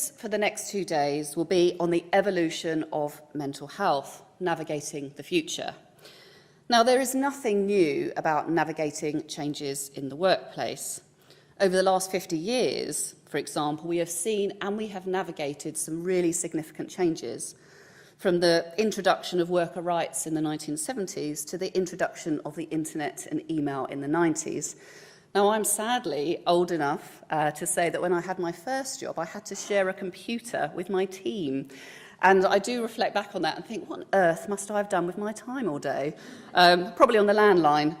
focus for the next 2 days will be on the evolution of mental health, navigating the future. Now, there is nothing new about navigating changes in the workplace. Over the last 50 years, for example, we have seen and we have navigated some really significant changes, from the introduction of worker rights in the 1970s to the introduction of the internet and email in the 90s. Now, I'm sadly old enough to say that when I had my first job, I had to share a computer with my team. And I do reflect back on that and think, what on earth must I have done with my time all day? Probably on the landline,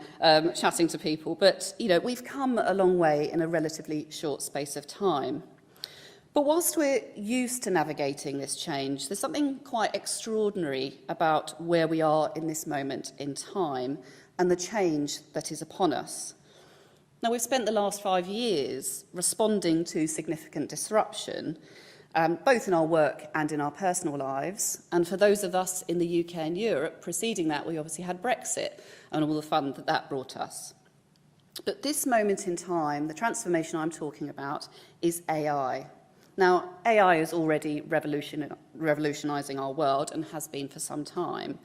chatting to people. But, you know, we've come a long way in a relatively short space of time. But whilst we're used to navigating this change, there's something quite extraordinary about where we are in this moment in time and the change that is upon us. Now, we've spent the last 5 years responding to significant disruption, both in our work and in our personal lives. And for those of us in the UK and Europe, preceding that, we obviously had Brexit and all the fun that that brought us. But this moment in time, the transformation I'm talking about, is AI. Now, AI is already revolutionising our world and has been for some time.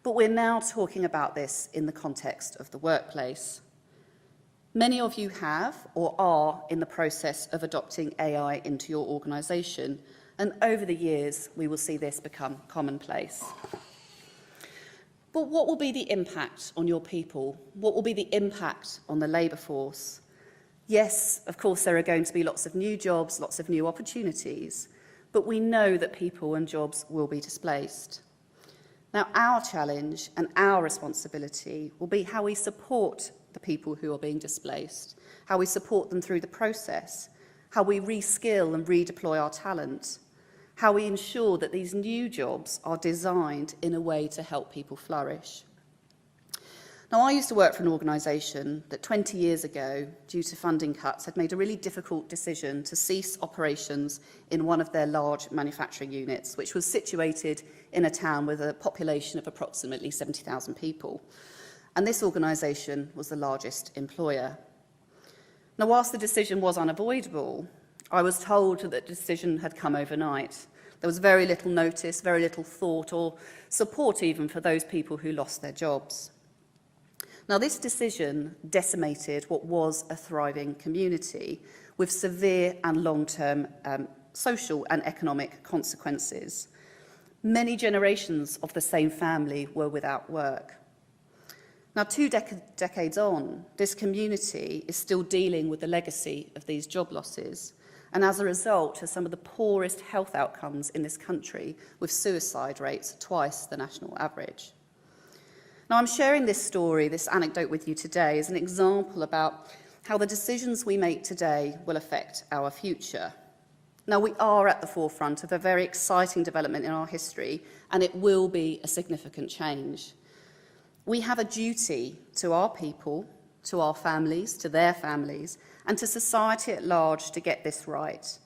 But we're now talking about this in the context of the workplace. Many of you have or are in the process of adopting AI into your organisation, and over the years we will see this become commonplace. But what will be the impact on your people? What will be the impact on the labour force? Yes, of course, there are going to be lots of new jobs, lots of new opportunities, but we know that people and jobs will be displaced. Now, our challenge and our responsibility will be how we support the people who are being displaced, how we support them through the process, how we reskill and redeploy our talent, how we ensure that these new jobs are designed in a way to help people flourish. Now, I used to work for an organisation that 20 years ago, due to funding cuts, had made a really difficult decision to cease operations in one of their large manufacturing units, which was situated in a town with a population of approximately 70,000 people. And this organisation was the largest employer. Now, whilst the decision was unavoidable, I was told that the decision had come overnight. There was very little notice, very little thought or support even for those people who lost their jobs. Now, this decision decimated what was a thriving community with severe and long-term social and economic consequences. Many generations of the same family were without work. Now, 2 decades on, this community is still dealing with the legacy of these job losses, and as a result has some of the poorest health outcomes in this country, with suicide rates twice the national average. Now, I'm sharing this story, this anecdote with you today as an example about how the decisions we make today will affect our future. Now, we are at the forefront of a very exciting development in our history, and it will be a significant change. We have a duty to our people, to our families, to their families, and to society at large to get this right.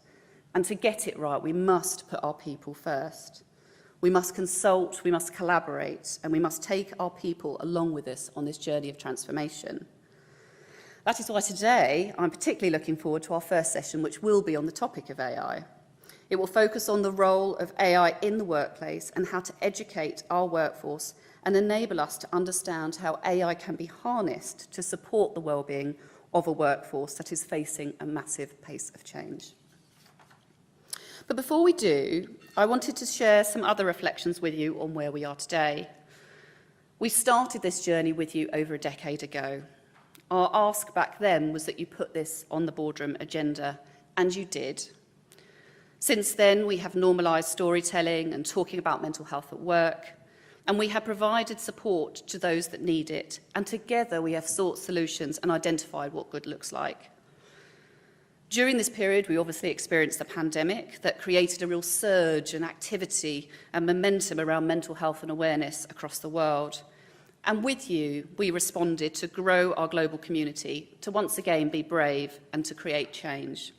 And to get it right, we must put our people first. We must consult, we must collaborate, and we must take our people along with us on this journey of transformation. That is why today I'm particularly looking forward to our first session, which will be on the topic of AI. It will focus on the role of AI in the workplace and how to educate our workforce and enable us to understand how AI can be harnessed to support the well-being of a workforce that is facing a massive pace of change. But before we do, I wanted to share some other reflections with you on where we are today. We started this journey with you over a decade ago. Our ask back then was that you put this on the boardroom agenda, and you did. Since then, we have normalised storytelling and talking about mental health at work, and we have provided support to those that need it, and together we have sought solutions and identified what good looks like. During this period, we obviously experienced the pandemic that created a real surge in activity and momentum around mental health and awareness across the world. And with you, we responded to grow our global community, to once again be brave and to create change.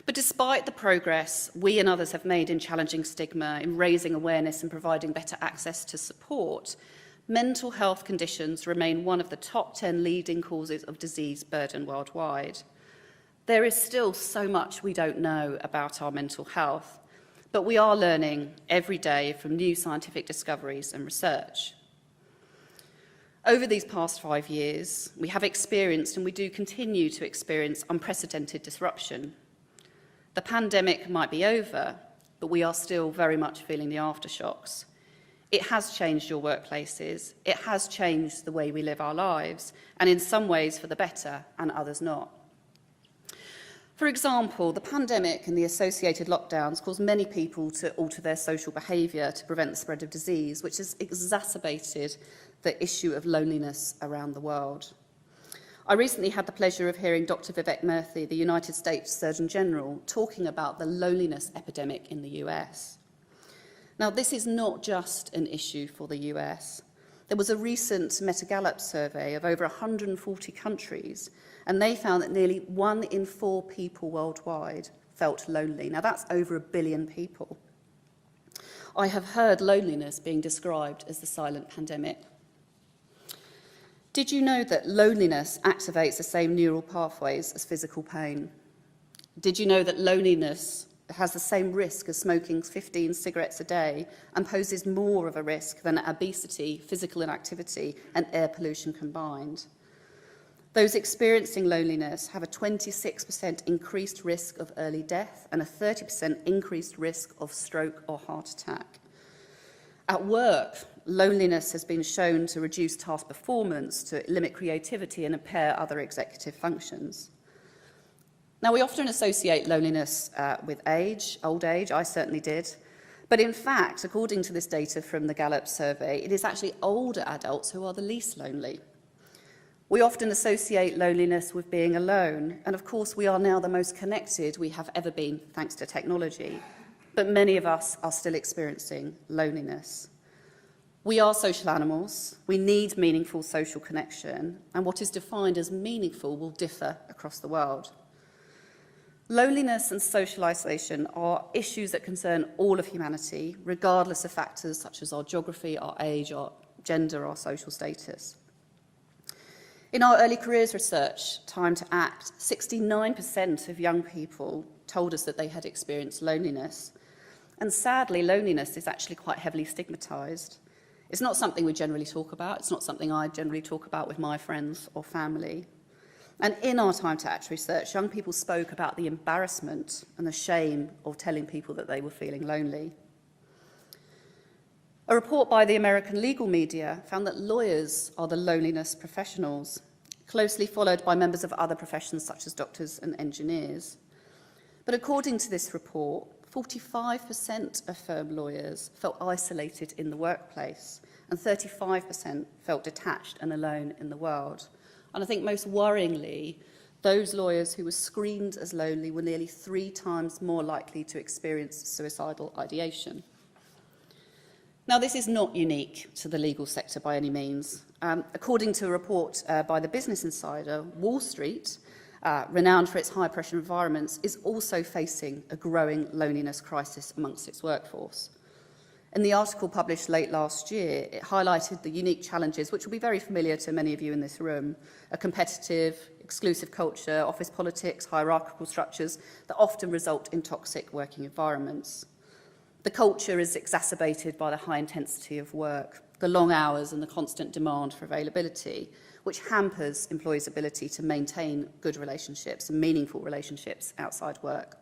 But despite the progress we and others have made in challenging stigma, in raising awareness and providing better access to support, mental health conditions remain one of the top 10 leading causes of disease burden worldwide. There is still so much we don't know about our mental health, but we are learning every day from new scientific discoveries and research. Over these past 5 years, we have experienced, and we do continue to experience, unprecedented disruption. The pandemic might be over, but we are still very much feeling the aftershocks. It has changed your workplaces, it has changed the way we live our lives, and in some ways for the better, and others not. For example, the pandemic and the associated lockdowns caused many people to alter their social behaviour to prevent the spread of disease, which has exacerbated the issue of loneliness around the world. I recently had the pleasure of hearing Dr. Vivek Murthy, the United States Surgeon General, talking about the loneliness epidemic in the US. Now, this is not just an issue for the US. There was a recent Meta-Gallup survey of over 140 countries, and they found that nearly 1 in 4 people worldwide felt lonely. Now, that's over 1 billion people. I have heard loneliness being described as the silent pandemic. Did you know that loneliness activates the same neural pathways as physical pain? Did you know that loneliness has the same risk as smoking 15 cigarettes a day and poses more of a risk than obesity, physical inactivity, and air pollution combined? Those experiencing loneliness have a 26% increased risk of early death and a 30% increased risk of stroke or heart attack. At work, loneliness has been shown to reduce task performance, to limit creativity and impair other executive functions. Now, we often associate loneliness with age, old age, I certainly did. But in fact, according to this data from the Gallup survey, it is actually older adults who are the least lonely. We often associate loneliness with being alone, and of course we are now the most connected we have ever been thanks to technology, but many of us are still experiencing loneliness. We are social animals, we need meaningful social connection, and what is defined as meaningful will differ across the world. Loneliness and social isolation are issues that concern all of humanity, regardless of factors such as our geography, our age, our gender, our social status. In our early careers research, Time to Act, 69% of young people told us that they had experienced loneliness. And sadly, loneliness is actually quite heavily stigmatised. It's not something we generally talk about. It's not something I generally talk about with my friends or family. And in our Time to Act research, young people spoke about the embarrassment and the shame of telling people that they were feeling lonely. A report by the American legal media found that lawyers are the loneliness professionals, closely followed by members of other professions such as doctors and engineers. But according to this report, 45% of firm lawyers felt isolated in the workplace, and 35% felt detached and alone in the world. And I think most worryingly, those lawyers who were screened as lonely were nearly 3 times more likely to experience suicidal ideation. Now, this is not unique to the legal sector by any means. According to a report by the Business Insider, Wall Street, renowned for its high-pressure environments, is also facing a growing loneliness crisis amongst its workforce. In the article published late last year, it highlighted the unique challenges, which will be very familiar to many of you in this room: a competitive, exclusive culture, office politics, hierarchical structures that often result in toxic working environments. The culture is exacerbated by the high intensity of work, the long hours and the constant demand for availability, which hampers employees' ability to maintain good relationships and meaningful relationships outside work.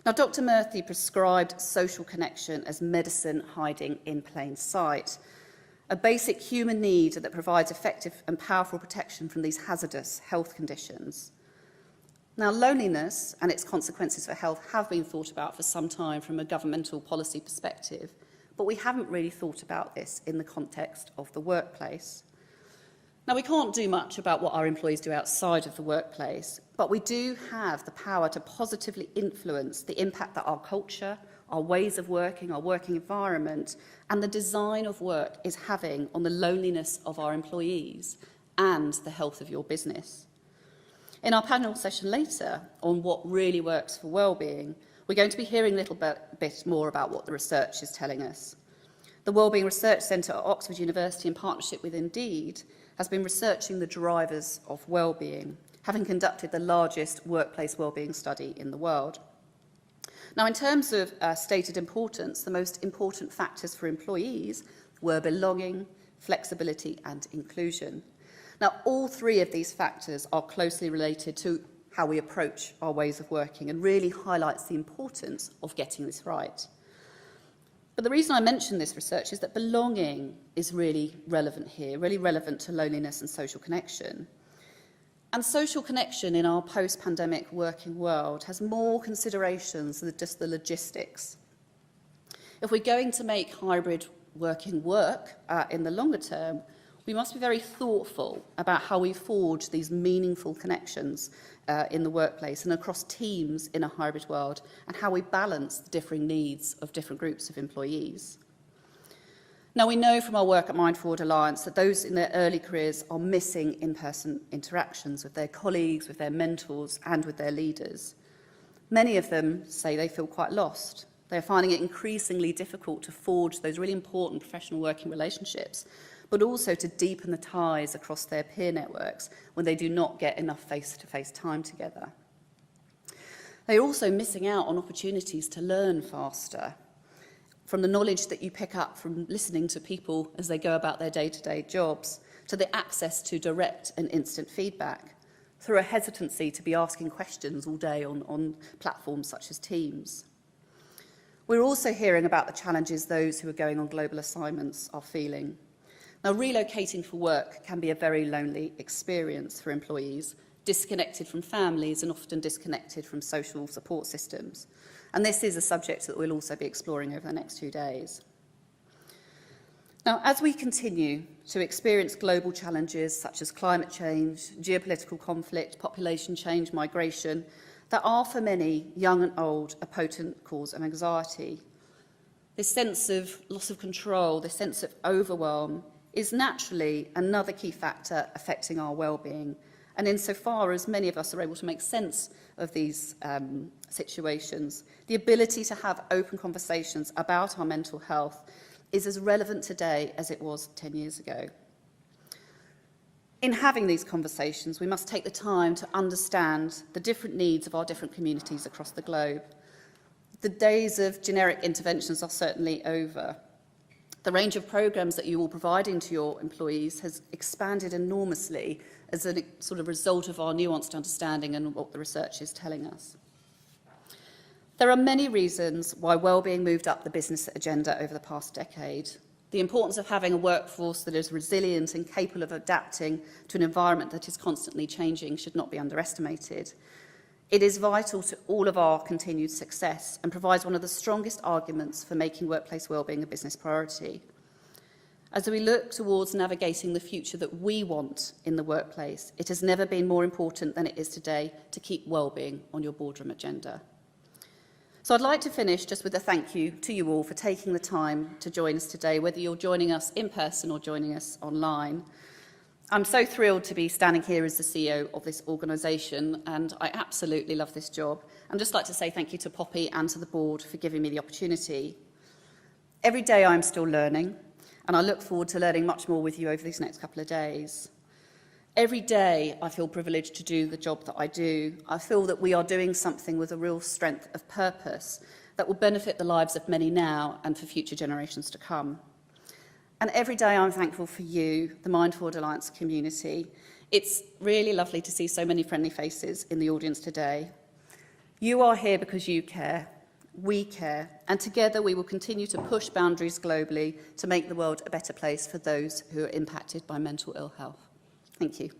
Now, Dr. Murthy prescribed social connection as medicine hiding in plain sight, a basic human need that provides effective and powerful protection from these hazardous health conditions. Now, loneliness and its consequences for health have been thought about for some time from a governmental policy perspective, but we haven't really thought about this in the context of the workplace. Now, we can't do much about what our employees do outside of the workplace, but we do have the power to positively influence the impact that our culture, our ways of working, our working environment, and the design of work is having on the loneliness of our employees and the health of your business. In our panel session later on what really works for wellbeing, we're going to be hearing a little bit more about what the research is telling us. The Wellbeing Research Centre at Oxford University, in partnership with Indeed, has been researching the drivers of wellbeing, having conducted the largest workplace wellbeing study in the world. Now, in terms of stated importance, the most important factors for employees were belonging, flexibility and inclusion. Now, all three of these factors are closely related to how we approach our ways of working and really highlights the importance of getting this right. But the reason I mention this research is that belonging is really relevant here, really relevant to loneliness and social connection. And social connection in our post-pandemic working world has more considerations than just the logistics. If we're going to make hybrid working work in the longer term, we must be very thoughtful about how we forge these meaningful connections in the workplace and across teams in a hybrid world, and how we balance the differing needs of different groups of employees. Now, we know from our work at MindForward Alliance that those in their early careers are missing in-person interactions with their colleagues, with their mentors and with their leaders. Many of them say they feel quite lost. They're finding it increasingly difficult to forge those really important professional working relationships, but also to deepen the ties across their peer networks when they do not get enough face-to-face time together. They're also missing out on opportunities to learn faster from the knowledge that you pick up from listening to people as they go about their day-to-day jobs, to the access to direct and instant feedback, through a hesitancy to be asking questions all day on platforms such as Teams. We're also hearing about the challenges those who are going on global assignments are feeling. Now, relocating for work can be a very lonely experience for employees, disconnected from families and often disconnected from social support systems. And this is a subject that we'll also be exploring over the next 2 days. Now, as we continue to experience global challenges such as climate change, geopolitical conflict, population change, migration, that are for many, young and old, a potent cause of anxiety. This sense of loss of control, this sense of overwhelm, is naturally another key factor affecting our well-being. And insofar as many of us are able to make sense of these situations, the ability to have open conversations about our mental health is as relevant today as it was 10 years ago. In having these conversations, we must take the time to understand the different needs of our different communities across the globe. The days of generic interventions are certainly over. The range of programmes that you are providing to your employees has expanded enormously as a sort of result of our nuanced understanding and what the research is telling us. There are many reasons why wellbeing moved up the business agenda over the past decade. The importance of having a workforce that is resilient and capable of adapting to an environment that is constantly changing should not be underestimated. It is vital to all of our continued success and provides one of the strongest arguments for making workplace wellbeing a business priority. As we look towards navigating the future that we want in the workplace, it has never been more important than it is today to keep wellbeing on your boardroom agenda. So I'd like to finish just with a thank you to you all for taking the time to join us today, whether you're joining us in person or joining us online. I'm so thrilled to be standing here as the CEO of this organisation, and I absolutely love this job. I'd just like to say thank you to Poppy and to the board for giving me the opportunity. Every day I'm still learning, and I look forward to learning much more with you over these next couple of days. Every day I feel privileged to do the job that I do. I feel that we are doing something with a real strength of purpose that will benefit the lives of many now and for future generations to come. And every day I'm thankful for you, the MindForward Alliance community. It's really lovely to see so many friendly faces in the audience today. You are here because you care, we care, and together we will continue to push boundaries globally to make the world a better place for those who are impacted by mental ill health. Thank you.